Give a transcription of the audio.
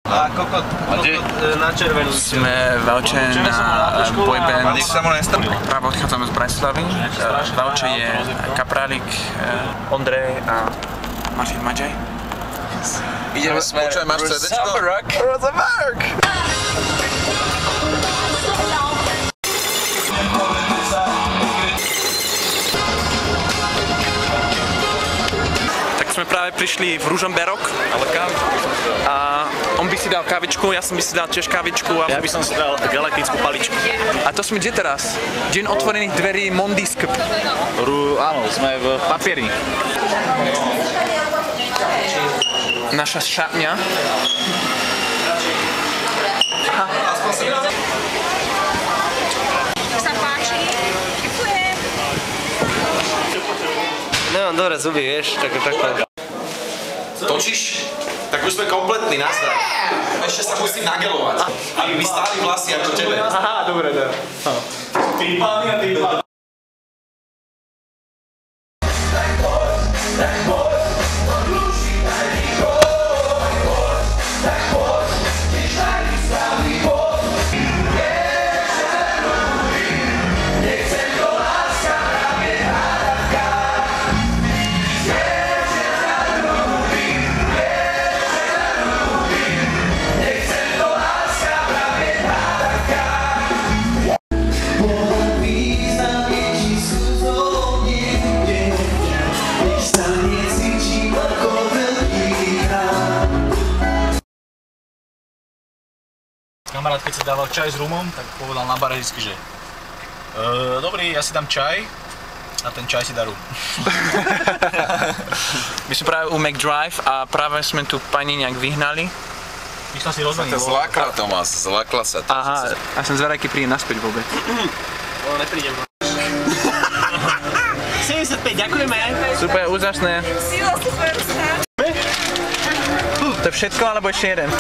A kokot na červenú. Sme Velče na boyband. Práve odchádzame z Bratislavy. Velče je Kaprálik, Ondrej a Martin Madžaj. Ideme smer Rozamark! Rozamark! Tak sme práve prišli v Ružomberok a on by si dal kávičku, ja som by si dal tiež kávičku a Ja by som si dal galaktickú paličku. A to sme kde teraz? Deň otvorených dverí Mondisk. Áno, sme v papieri. Naša šatňa. Sa páči? Ďakujem. Nemám dobré zuby, vieš, takto. Točíš? Tak už sme kompletní, nazdar. Ešte sa musím nagelovať, aby mi stáli vlasy ako tebe. Aha, dobre, dobre. Ty páni a ty páni. Kamarát, keď si dával čaj s rumom, tak povedal na bare vždycky, že dobrý, ja si dám čaj a ten čaj si dá rum. My sme práve u McDrive a práve sme tu pani nejak vyhnali. Išla si rozhodný. To zlákla, Tomás, zlákla sa. Aha, a som zvedavý, keď príde naspäť vôbec. Ale neprídem. 75, ďakujeme. Super, úžasné. Sila super. To je všetko, alebo ešte jeden?